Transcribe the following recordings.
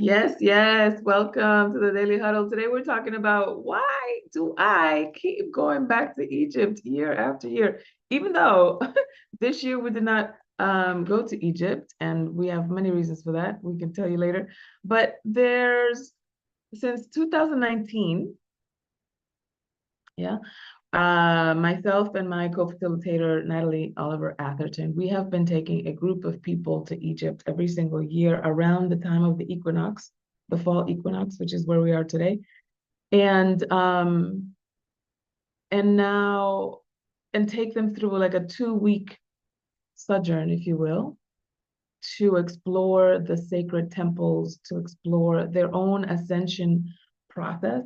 Yes, yes. Welcome to the Daily Huddle. Today we're talking about why do I keep going back to Egypt year after year, even though this year we did not go to Egypt, and we have many reasons for that. We can tell you later. But there's since 2019, yeah, myself and my co-facilitator, Natalie Oliver Atherton, we have been taking a group of people to Egypt every single year around the time of the equinox, the fall equinox, which is where we are today. And now and take them through like a 2 week sojourn, if you will, to explore the sacred temples, to explore their own ascension process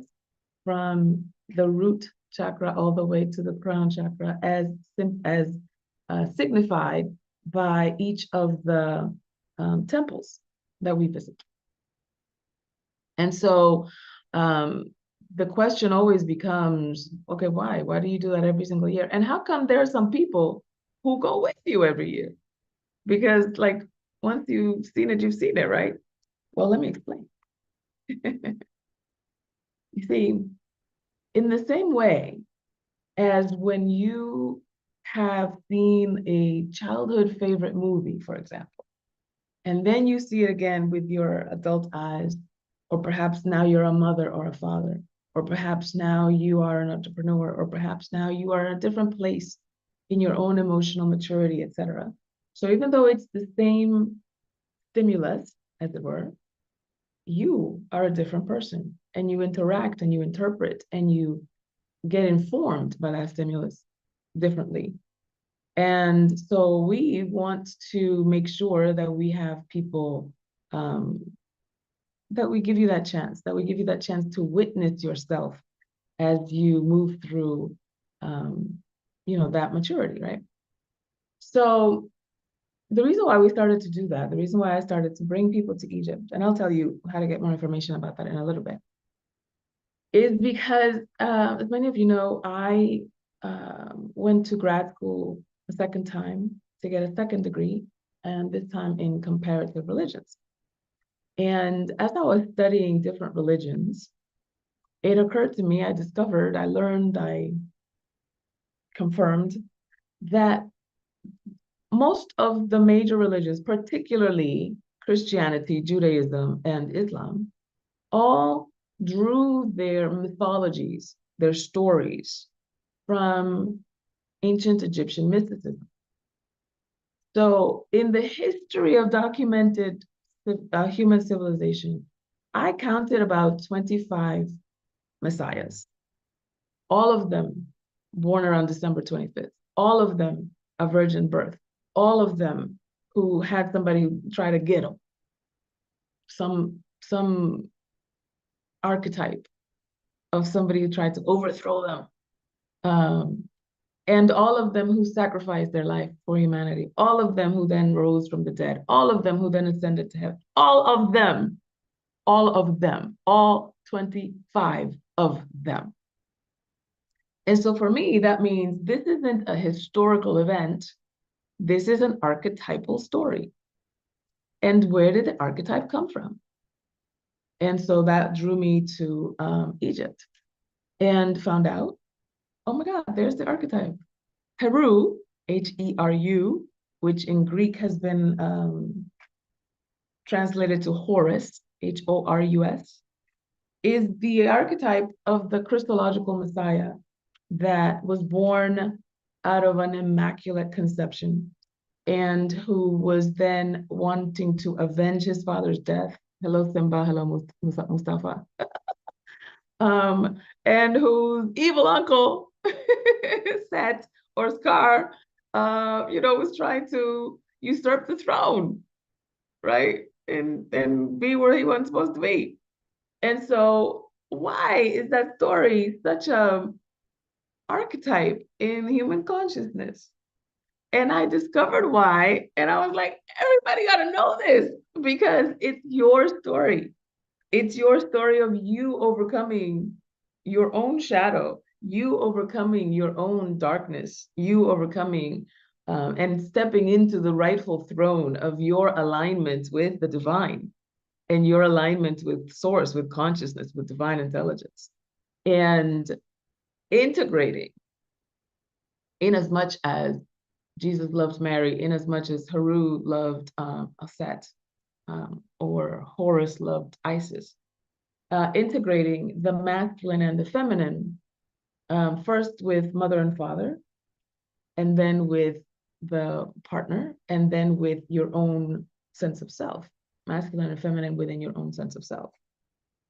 from the root chakra all the way to the crown chakra, as signified by each of the temples that we visit. And so the question always becomes, okay, why? Why do you do that every single year? And how come there are some people who go with you every year? Because like once you've seen it, right? Well, let me explain. You see, in the same way as when you have seen a childhood favorite movie, for example, and then you see it again with your adult eyes, or perhaps now you're a mother or a father, or perhaps now you are an entrepreneur, or perhaps now you are in a different place in your own emotional maturity, etc. So even though it's the same stimulus, as it were, you are a different person, and you interact and you interpret and you get informed by that stimulus differently. And so we want to make sure that we have people, that we give you that chance, to witness yourself as you move through, that maturity, right? So the reason why we started to do that, the reason why I started to bring people to Egypt, and I'll tell you how to get more information about that in a little bit, is because, as many of you know, I went to grad school a second time to get a second degree, and this time in comparative religions. And as I was studying different religions, it occurred to me, I learned, I confirmed that most of the major religions, particularly Christianity, Judaism, and Islam, all drew their mythologies, their stories from ancient Egyptian mysticism. So in the history of documented human civilization, I counted about 25 messiahs, all of them born around December 25th, all of them a virgin birth, all of them who had somebody try to get them, some archetype of somebody who tried to overthrow them. And all of them who sacrificed their life for humanity, all of them who then rose from the dead, all of them who then ascended to heaven, all 25 of them. And so for me, that means this isn't a historical event. This is an archetypal story. And where did the archetype come from? And so that drew me to Egypt, and found out, oh my God, there's the archetype. Heru, Heru, which in Greek has been translated to Horus, Horus, is the archetype of the Christological Messiah that was born out of an immaculate conception, and who was then wanting to avenge his father's death. Hello, Simba. Hello, Mustafa. And whose evil uncle, Set or Scar, was trying to usurp the throne, right? And be where he wasn't supposed to be. And so why is that story such a archetype in human consciousness? And I discovered why, and I was like, everybody got to know this, because it's your story. It's your story of you overcoming your own shadow, you overcoming your own darkness, you overcoming and stepping into the rightful throne of your alignment with the divine. and your alignment with source, with consciousness, with divine intelligence, and integrating in as much as Jesus loved Mary, in as much as Heru loved Aset, or Horus loved Isis, integrating the masculine and the feminine, first with mother and father, and then with the partner, and then with your own sense of self, masculine and feminine within your own sense of self.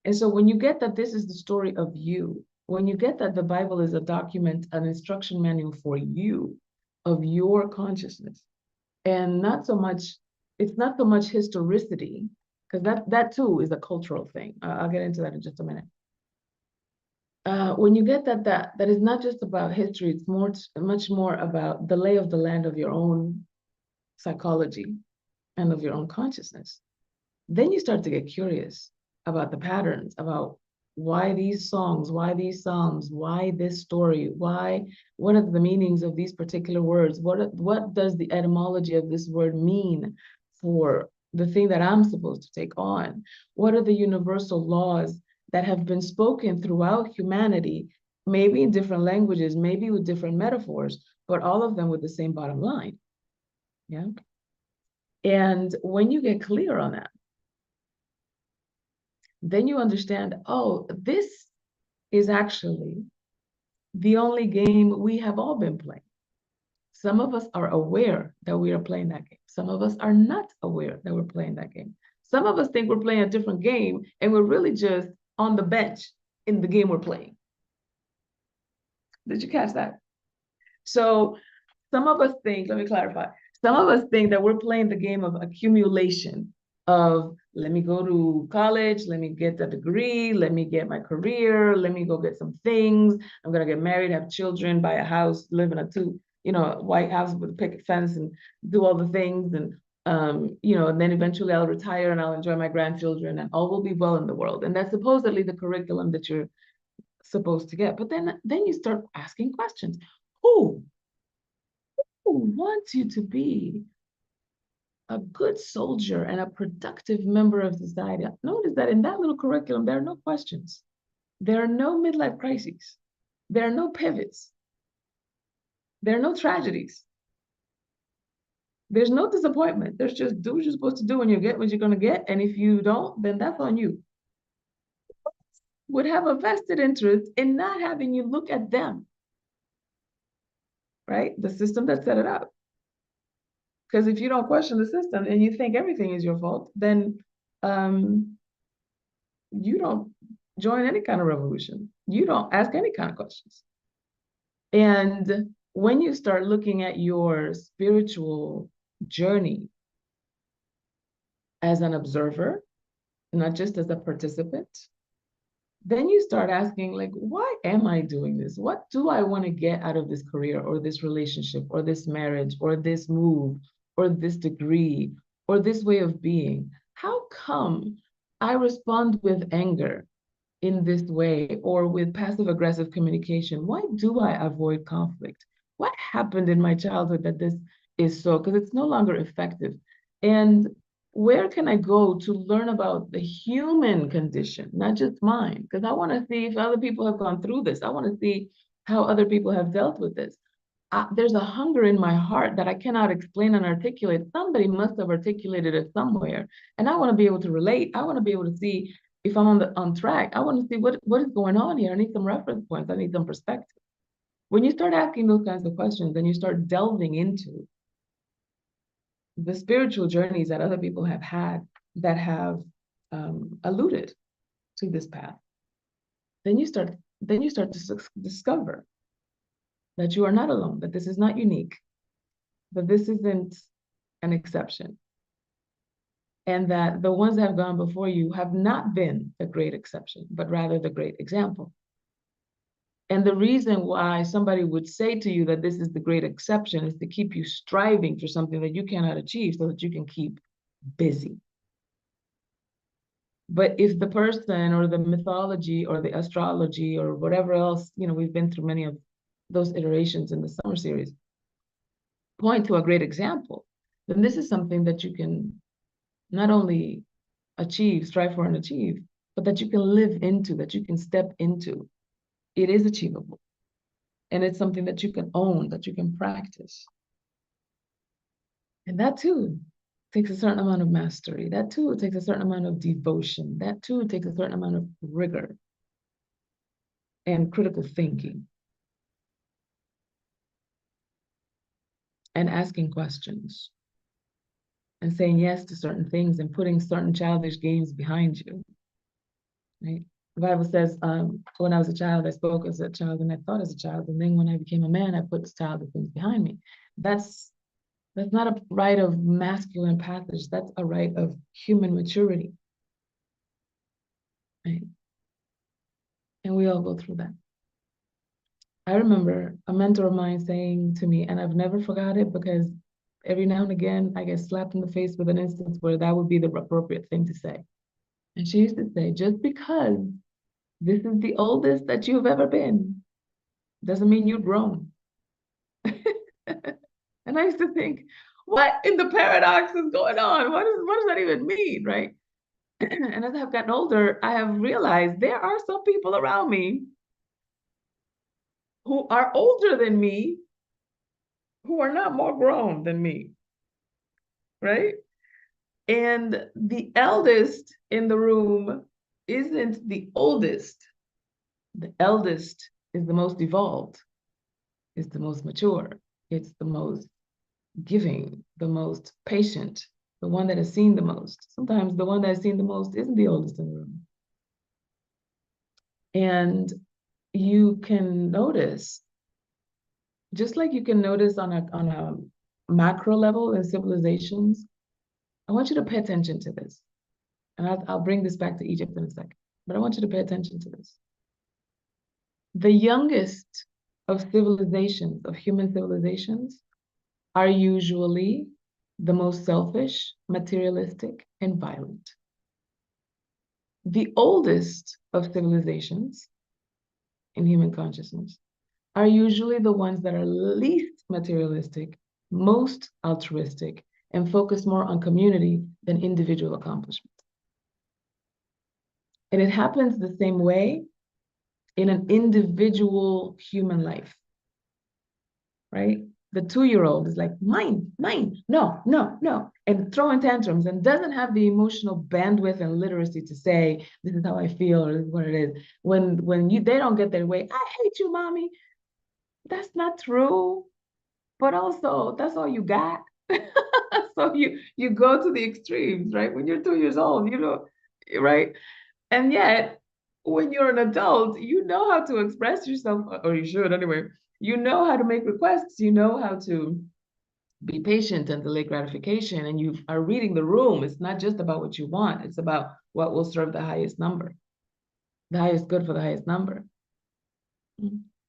And so when you get that this is the story of you, when you get that the Bible is a document, an instruction manual for you, of your consciousness, and not so much, it's not so much historicity, because that too is a cultural thing. I'll get into that in just a minute. When you get that is not just about history, it's much more about the lay of the land of your own psychology and of your own consciousness. Then you start to get curious about the patterns, about why these songs, why these psalms, why this story, what are the meanings of these particular words? What does the etymology of this word mean for the thing that I'm supposed to take on? What are the universal laws that have been spoken throughout humanity, maybe in different languages, maybe with different metaphors, but all of them with the same bottom line? Yeah. And when you get clear on that, then you understand, oh, this is actually the only game we have all been playing. Some of us are aware that we are playing that game. Some of us are not aware that we're playing that game. Some of us think we're playing a different game and we're really just on the bench in the game we're playing. Did you catch that? So some of us think, let me clarify, some of us think that we're playing the game of accumulation, of let me go to college, let me get a degree, let me get my career, let me go get some things. I'm gonna get married, have children, buy a house, live in a white house with a picket fence, and do all the things. And and then eventually I'll retire and I'll enjoy my grandchildren and all will be well in the world. And that's supposedly the curriculum that you're supposed to get. But then you start asking questions. Who wants you to be a good soldier and a productive member of society? Notice that in that little curriculum, there are no questions. There are no midlife crises. There are no pivots. There are no tragedies. There's no disappointment. There's just do what you're supposed to do and you get what you're going to get. And if you don't, then that's on you. Would have a vested interest in not having you look at them, right? The system that set it up. Because if you don't question the system and you think everything is your fault, then you don't join any kind of revolution. You don't ask any kind of questions. And when you start looking at your spiritual journey as an observer, not just as a participant, then you start asking, like, why am I doing this? What do I want to get out of this career or this relationship or this marriage or this move or this degree or this way of being? How come I respond with anger in this way or with passive aggressive communication? Why do I avoid conflict? What happened in my childhood that this is so? Because it's no longer effective. And where can I go to learn about the human condition, not just mine? Because I want to see if other people have gone through this. I want to see how other people have dealt with this. There's a hunger in my heart that I cannot explain and articulate. Somebody must have articulated it somewhere. And I want to be able to relate. I want to be able to see if I'm on track. I want to see what is going on here. I need some reference points. I need some perspective. When you start asking those kinds of questions, then you start delving into the spiritual journeys that other people have had that have alluded to this path. Then you start to discover that you are not alone, that this is not unique, that this isn't an exception, and that the ones that have gone before you have not been the great exception, but rather the great example. And the reason why somebody would say to you that this is the great exception is to keep you striving for something that you cannot achieve so that you can keep busy. But if the person or the mythology or the astrology or whatever else, we've been through many of those iterations in the summer series, point to a great example, then this is something that you can not only achieve, strive for, and achieve, but that you can live into, that you can step into. It is achievable. And it's something that you can own, that you can practice. And that too takes a certain amount of mastery. That too takes a certain amount of devotion. That too takes a certain amount of rigor and critical thinking and asking questions and saying yes to certain things and putting certain childish games behind you, right? The Bible says, when I was a child, I spoke as a child and I thought as a child. And then when I became a man, I put childish things behind me. That's not a rite of masculine passage. That's a rite of human maturity, right? And we all go through that. I remember a mentor of mine saying to me, and I've never forgot it because every now and again I get slapped in the face with an instance where that would be the appropriate thing to say. And she used to say, just because this is the oldest that you've ever been, doesn't mean you've grown. And I used to think, what in the paradox is going on? What does that even mean, right? And as I've gotten older, I have realized there are some people around me who are older than me, who are not more grown than me, right? And the eldest in the room isn't the oldest. The eldest is the most evolved, is the most mature, it's the most giving, the most patient, the one that has seen the most. Sometimes the one that has seen the most isn't the oldest in the room. And you can notice, just like you can notice on a macro level in civilizations, I want you to pay attention to this. And I'll bring this back to Egypt in a second, but I want you to pay attention to this. The youngest of civilizations, of human civilizations, are usually the most selfish, materialistic, and violent. The oldest of civilizations in human consciousness are usually the ones that are least materialistic, most altruistic, and focus more on community than individual accomplishment. And it happens the same way in an individual human life, right? The 2-year-old is like, mine, no, no, no, and throwing tantrums and doesn't have the emotional bandwidth and literacy to say, this is how I feel, or this is what it is. When they don't get their way, I hate you, mommy. That's not true. But also, that's all you got. So you go to the extremes, right? When you're 2 years old, right? And yet, when you're an adult, you know how to express yourself, or you should anyway. You know how to make requests. You know how to be patient and delay gratification. And you are reading the room. It's not just about what you want. It's about what will serve the highest number, the highest good for the highest number.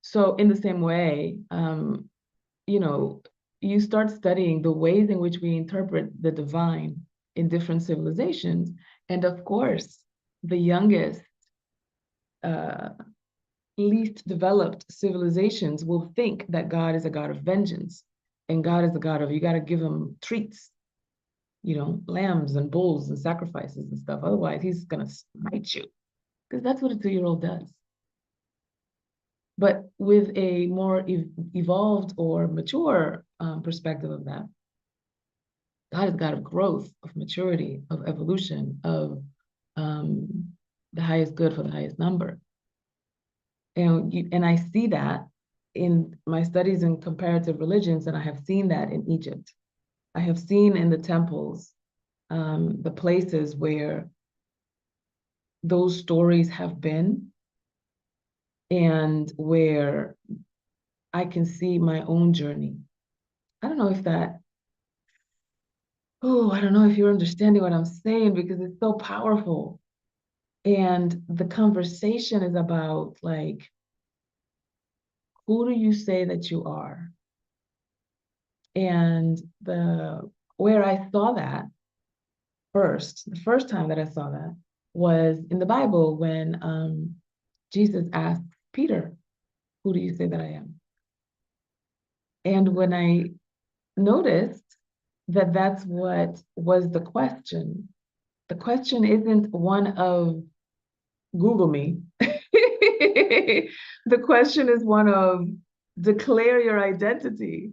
So in the same way, you know, you start studying the ways in which we interpret the divine in different civilizations. And of course, the youngest, least developed civilizations will think that God is a God of vengeance. And God is a God of, you got to give him treats, lambs and bulls and sacrifices and stuff. Otherwise, he's going to smite you. Because that's what a 2-year-old does. But with a more evolved or mature perspective of that, God is God of growth, of maturity, of evolution, of the highest good for the highest number. And I see that in my studies in comparative religions, and I have seen that in Egypt. I have seen in the temples, the places where those stories have been, and where I can see my own journey. I don't know if you're understanding what I'm saying, because it's so powerful. And the conversation is about, like, who do you say that you are? And where I saw that the first time that I saw that was in the Bible when Jesus asked Peter, who do you say that I am? And when I noticed that that's what was the question, The question isn't one of Google me. The question is one of declare your identity.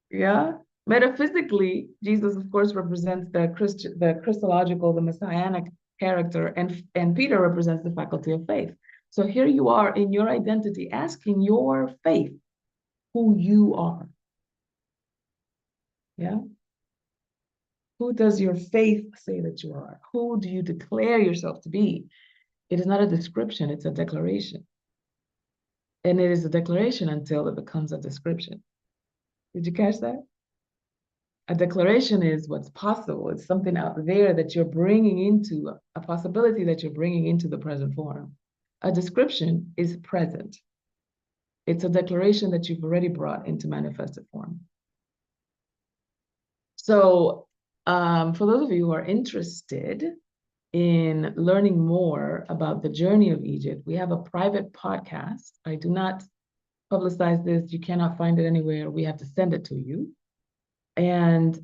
Yeah. Metaphysically, Jesus, of course, represents the Christological, the messianic character, and Peter represents the faculty of faith. So here you are in your identity, asking your faith who you are. Yeah. Who does your faith say that you are? Who do you declare yourself to be? It is not a description, it's a declaration. And it is a declaration until it becomes a description. Did you catch that? A declaration is what's possible. It's something out there that you're bringing into a possibility that you're bringing into the present form. A description is present. It's a declaration that you've already brought into manifested form. So for those of you who are interested in learning more about the journey of Egypt, we have a private podcast. I do not publicize this. You cannot find it anywhere. We have to send it to you. And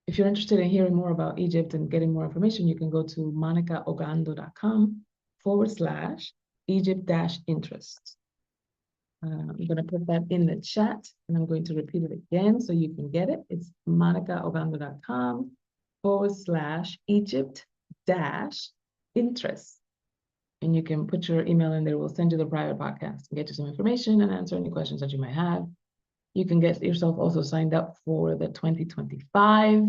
if you're interested in hearing more about Egypt and getting more information, you can go to monicaogando.com/Egypt-interest. I'm going to put that in the chat and I'm going to repeat it again so you can get it. It's monicaogando.com/Egypt-interest. And you can put your email in there. We'll send you the private podcast and get you some information and answer any questions that you might have. You can get yourself also signed up for the 2025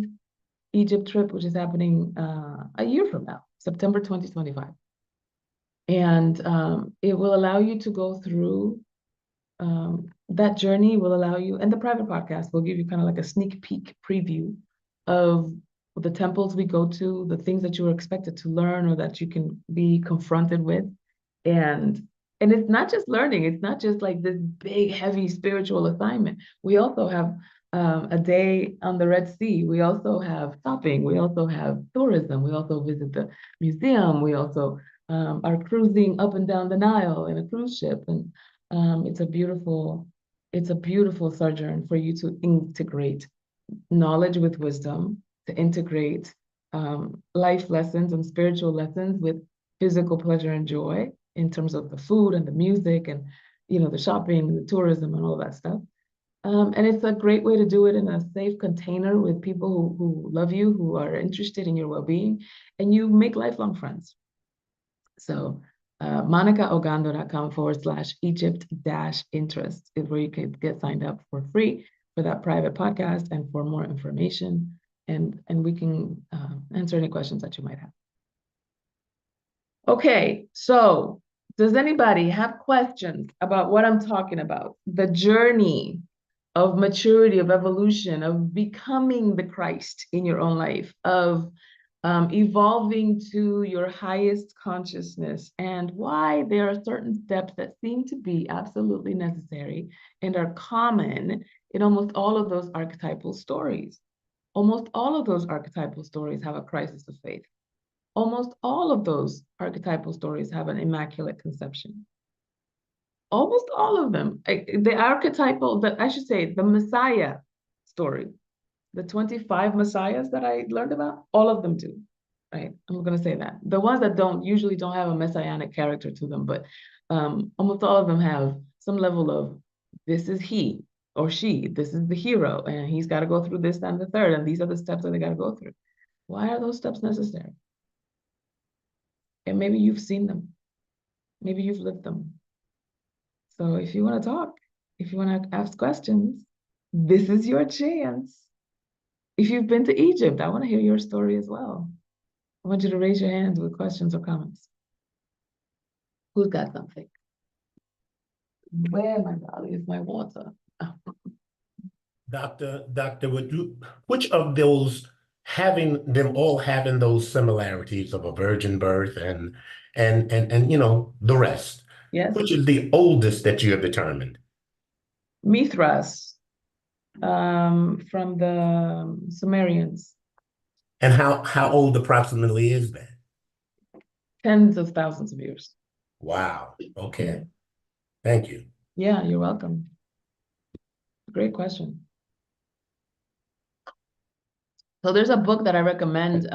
Egypt trip, which is happening a year from now, September 2025. And it will allow you to go through that journey, will allow you, and the private podcast will give you kind of like a sneak peek preview of the temples we go to, the things that you are expected to learn or that you can be confronted with. And it's not just learning, it's not just like this big, heavy spiritual assignment. We also have a day on the Red Sea. We also have shopping. We also have tourism. We also visit the museum. We also are cruising up and down the Nile in a cruise ship. And it's a beautiful sojourn for you to integrate knowledge with wisdom, to integrate life lessons and spiritual lessons with physical pleasure and joy in terms of the food and the music and the shopping, the tourism, and all of that stuff. And it's a great way to do it in a safe container with people who love you, who are interested in your well-being, and you make lifelong friends. So monicaogando.com/Egypt-interest is where you can get signed up for free for that private podcast and for more information. And we can answer any questions that you might have. Okay, so does anybody have questions about what I'm talking about? The journey of maturity, of evolution, of becoming the Christ in your own life, of evolving to your highest consciousness, and why there are certain steps that seem to be absolutely necessary and are common in almost all of those archetypal stories. Almost all of those archetypal stories have a crisis of faith. Almost all of those archetypal stories have an immaculate conception. Almost all of them. The archetypal, I should say, the Messiah story, the 25 Messiahs that I learned about, all of them do, right? I'm going to say that. The ones that usually don't have a messianic character to them, but almost all of them have some level of, this is he or she, this is the hero, and he's got to go through this and the third, and these are the steps that they got to go through. Why are those steps necessary? And maybe you've seen them. Maybe you've lived them. So if you want to talk, if you want to ask questions, this is your chance. If you've been to Egypt, I want to hear your story as well. I want you to raise your hands with questions or comments. Who's got something? Where, my darling, is my water? Oh. Doctor, which of those, having them all having those similarities of a virgin birth and the rest, Yes. which is the oldest that you have determined? Mithras, from the Sumerians. And how old approximately is that? Tens of thousands of years. Wow. Okay. Thank you. Yeah, you're welcome. Great question. So there's a book that I recommend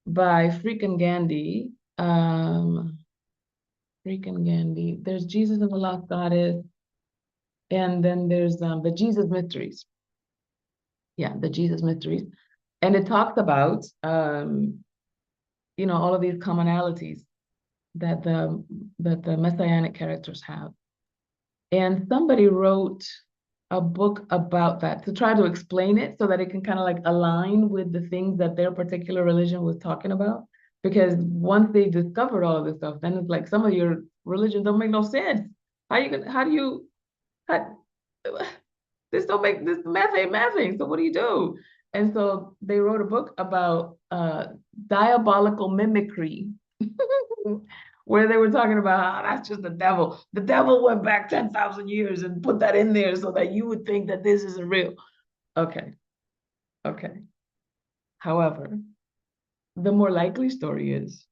by Freakin' Gandhi. Freakin' Gandhi. There's Jesus and the Lost Goddess, and then there's the Jesus Mysteries. Yeah, the Jesus Mysteries, and it talks about all of these commonalities that the messianic characters have. And somebody wrote a book about that to try to explain it so that it can kind of like align with the things that their particular religion was talking about. Because once they discovered all of this stuff, then it's like some of your religions don't make no sense. How do you, how, this don't make, this math ain't mathing. So what do you do? And so they wrote a book about diabolical mimicry, where they were talking about, that's just the devil. The devil went back 10,000 years and put that in there so that you would think that this isn't real. Okay, okay. However, the more likely story is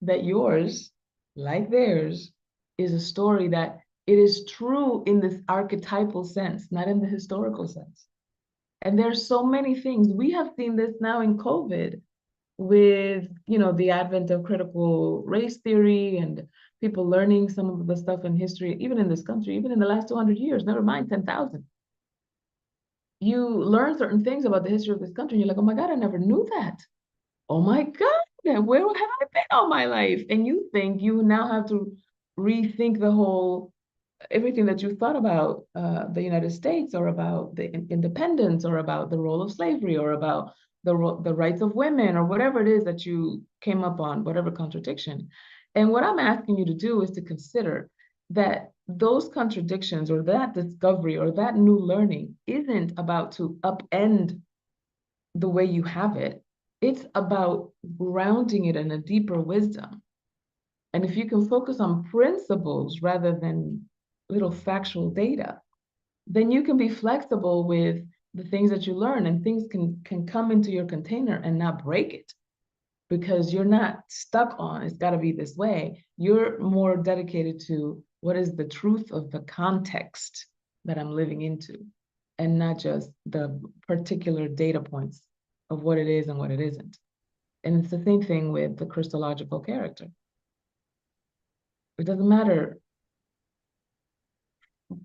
that yours, like theirs, is a story that it is true in this archetypal sense, not in the historical sense. And there's so many things. We have seen this now in COVID with, the advent of critical race theory and people learning some of the stuff in history, even in this country, even in the last 200 years, never mind 10,000. You learn certain things about the history of this country and you're like, oh my God, I never knew that. Oh my God, where have I been all my life? And you think you now have to rethink the whole everything that you thought about the United States or about the independence or about the role of slavery or about the rights of women or whatever it is that you came up on, whatever contradiction. And what I'm asking you to do is to consider that those contradictions or that discovery or that new learning isn't about to upend the way you have it. It's about grounding it in a deeper wisdom. And if you can focus on principles rather than little factual data, then you can be flexible with the things that you learn and things can come into your container and not break it because you're not stuck on it's got to be this way. You're more dedicated to what is the truth of the context that I'm living into and not just the particular data points of what it is and what it isn't. And it's the same thing with the Christological character. It doesn't matter.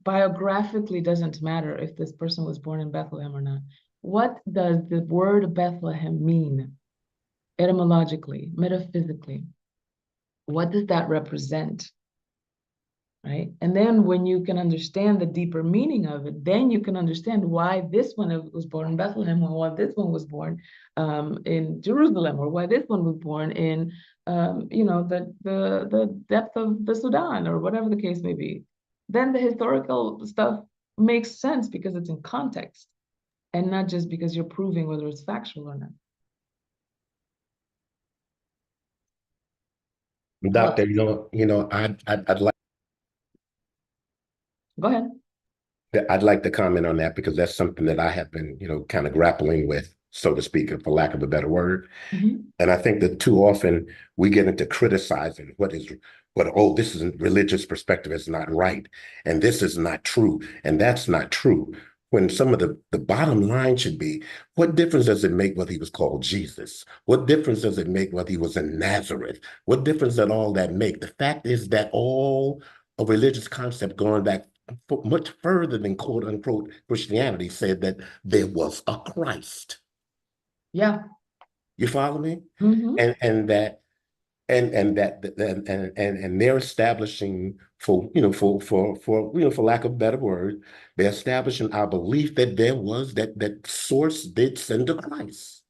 Biographically doesn't matter if this person was born in Bethlehem or not. What does the word Bethlehem mean etymologically, metaphysically? What does that represent? Right? And then when you can understand the deeper meaning of it, then you can understand why this one was born in Bethlehem, or why this one was born in Jerusalem, or why this one was born in the depth of the Sudan, or whatever the case may be. Then the historical stuff makes sense because it's in context and not just because you're proving whether it's factual or not. Doctor, I'd like Go ahead. I'd like to comment on that because that's something that I have been, kind of grappling with, so to speak, for lack of a better word. Mm-hmm. And I think that too often we get into criticizing oh, this is a religious perspective is not right, and this is not true, and that's not true. When some of the bottom line should be, what difference does it make whether he was called Jesus? What difference does it make whether he was in Nazareth? What difference does all that make? The fact is that all a religious concept going back much further than quote unquote Christianity said that there was a Christ. Yeah. You follow me? Mm-hmm. And that and they're establishing for lack of a better word, they're establishing our belief that there was that source did send a Christ.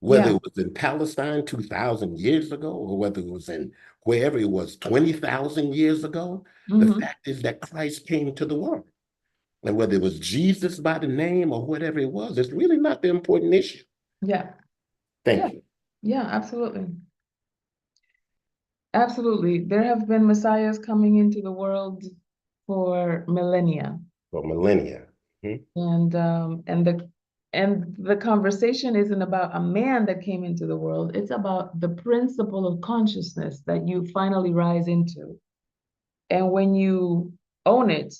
Whether Yeah. it was in Palestine 2,000 years ago or whether it was in wherever it was 20,000 years ago, the Mm-hmm. fact is that Christ came to the world. And whether it was Jesus by the name or whatever it was, it's really not the important issue. Yeah. Yeah. Thank you. Yeah, absolutely. Absolutely. There have been messiahs coming into the world for millennia. For millennia. Mhm. And the conversation isn't about a man that came into the world. It's about the principle of consciousness that you finally rise into. And when you own it,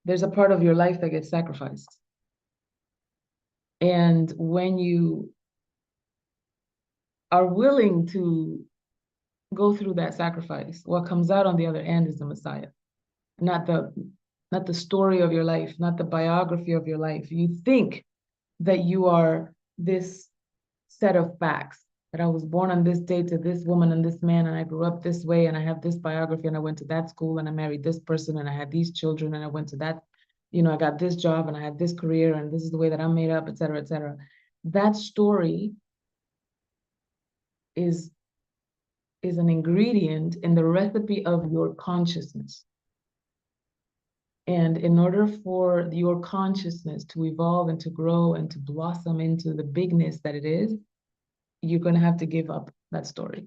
there's a part of your life that gets sacrificed. And when you are willing to go through that sacrifice, what comes out on the other end is the Messiah, not the story of your life, not the biography of your life. You think that you are this set of facts, that I was born on this day to this woman and this man, and I grew up this way, and I have this biography, and I went to that school, and I married this person, and I had these children, and I went to that, I got this job, and I had this career, and this is the way that I'm made up, et cetera, et cetera. That story is an ingredient in the recipe of your consciousness. And in order for your consciousness to evolve and to grow and to blossom into the bigness that it is, you're going to have to give up that story.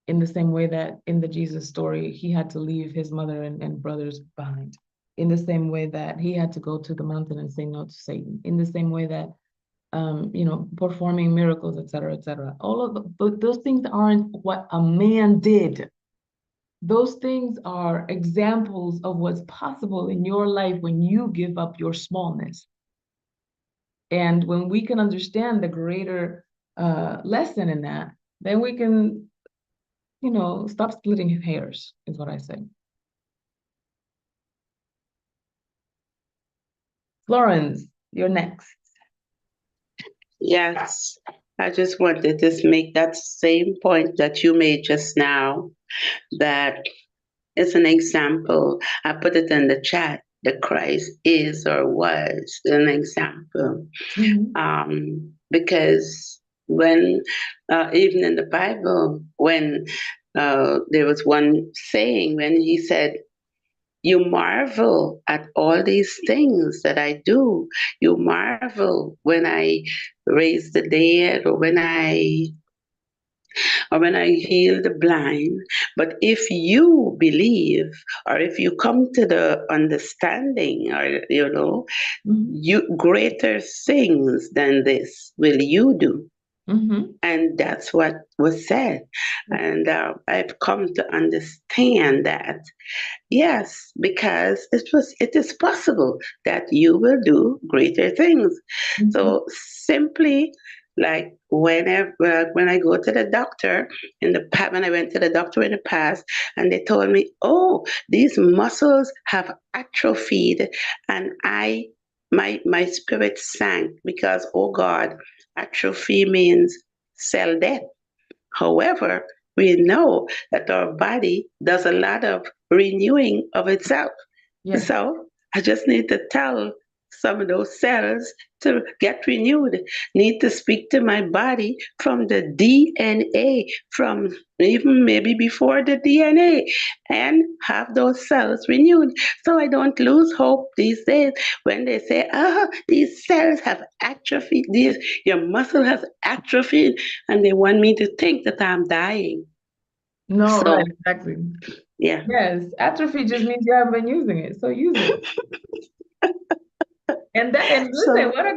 In the same way that in the Jesus story, he had to leave his mother and brothers behind. In the same way that he had to go to the mountain and say no to Satan. In the same way that, performing miracles, et cetera, et cetera. All of those things aren't what a man did. Those things are examples of what's possible in your life when you give up your smallness. And when we can understand the greater lesson in that, then we can, stop splitting hairs, is what I say. Florence, you're next. Yes, I just wanted to make that same point that you made just now, that is an example. I put it in the chat. The Christ is or was an example. Because when, even in the Bible, when there was one saying, when he said, you marvel at all these things that I do. You marvel when I raise the dead, or when I heal the blind. But if you believe, or if you come to the understanding, or you greater things than this will you do. And that's what was said. And I've come to understand that, yes, because it is possible that you will do greater things. So simply, like when I go to the doctor when I went to the doctor in the past, and they told me, oh, these muscles have atrophied, and my spirit sank, because, oh God, atrophy means cell death. However, we know that our body does a lot of renewing of itself. Yes. So I just need to tell some of those cells to get renewed. Need to speak to my body from the DNA, from even maybe before the DNA, and have those cells renewed. So I don't lose hope these days when they say, these cells have atrophied, your muscle has atrophied, and they want me to think that I'm dying. No, so, right, exactly. Yeah. Yes, atrophy just means you haven't been using it, so use it. And listen, what a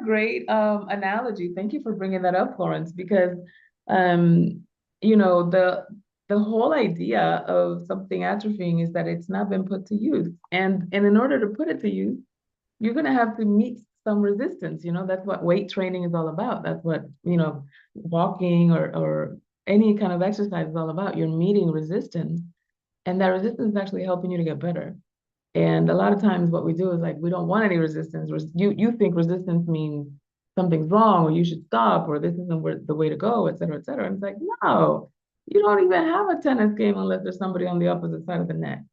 great analogy. Thank you for bringing that up, Florence, because the whole idea of something atrophying is that it's not been put to use. And in order to put it to use, you're going to have to meet some resistance. That's what weight training is all about. That's what, walking or any kind of exercise is all about. You're meeting resistance, and that resistance is actually helping you to get better. And a lot of times what we do is, like, we don't want any resistance. You think resistance means something's wrong, or you should stop, or this isn't the way to go, et cetera, et cetera. And it's like, no, you don't even have a tennis game unless there's somebody on the opposite side of the net.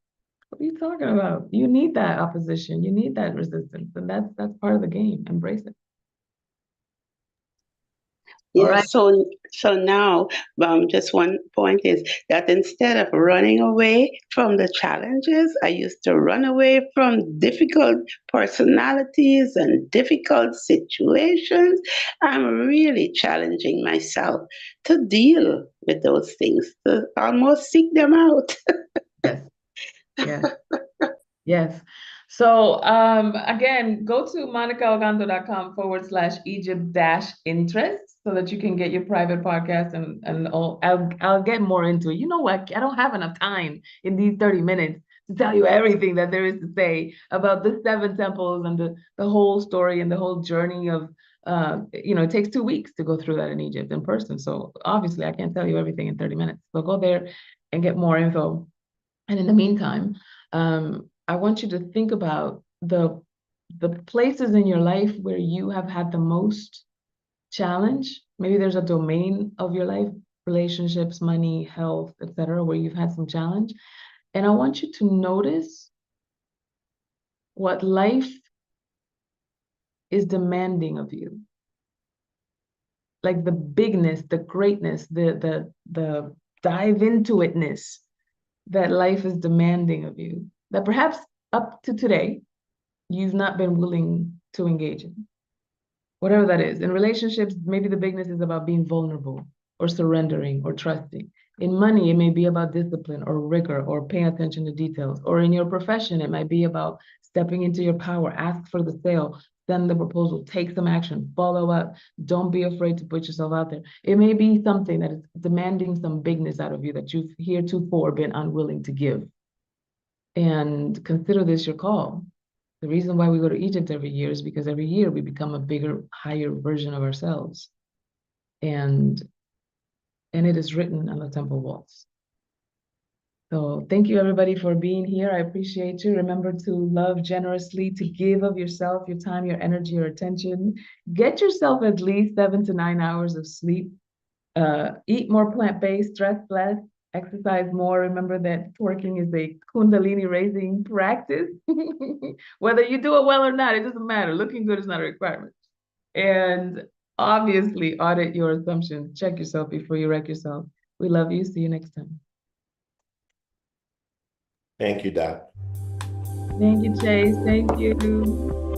What are you talking about? You need that opposition. You need that resistance. And that's part of the game. Embrace it. Yeah, right. So now, just one point is that instead of running away from the challenges, I used to run away from difficult personalities and difficult situations. I'm really challenging myself to deal with those things, to almost seek them out. Yes. Yes. Yes. So again, go to monicaogando.com/Egypt-interest so that you can get your private podcast, and I'll get more into it. You know what? I don't have enough time in these 30 minutes to tell you everything that there is to say about the 7 temples and the whole story and the whole journey of, it takes 2 weeks to go through that in Egypt in person. So obviously I can't tell you everything in 30 minutes. So go there and get more info. And in the meantime, I want you to think about the places in your life where you have had the most challenge. Maybe there's a domain of your life, relationships, money, health, etc., where you've had some challenge. And I want you to notice what life is demanding of you. Like the bigness, the greatness, the dive into itness that life is demanding of you, that perhaps up to today, you've not been willing to engage in. Whatever that is. In relationships, maybe the bigness is about being vulnerable or surrendering or trusting. In money, it may be about discipline or rigor or paying attention to details. Or in your profession, it might be about stepping into your power, ask for the sale, send the proposal, take some action, follow up. Don't be afraid to put yourself out there. It may be something that is demanding some bigness out of you that you've heretofore been unwilling to give. And consider this your call. The reason why we go to Egypt every year is because every year we become a bigger, higher version of ourselves. And it is written on the temple walls. So thank you everybody for being here. I appreciate you. Remember to love generously, to give of yourself, your time, your energy, your attention. Get yourself at least 7 to 9 hours of sleep. Eat more plant-based, stress less, exercise more. Remember that twerking is a Kundalini raising practice. Whether you do it well or not, it doesn't matter. Looking good is not a requirement. And obviously audit your assumptions. Check yourself before you wreck yourself. We love you. See you next time. Thank you, Doc. Thank you, Chase. Thank you.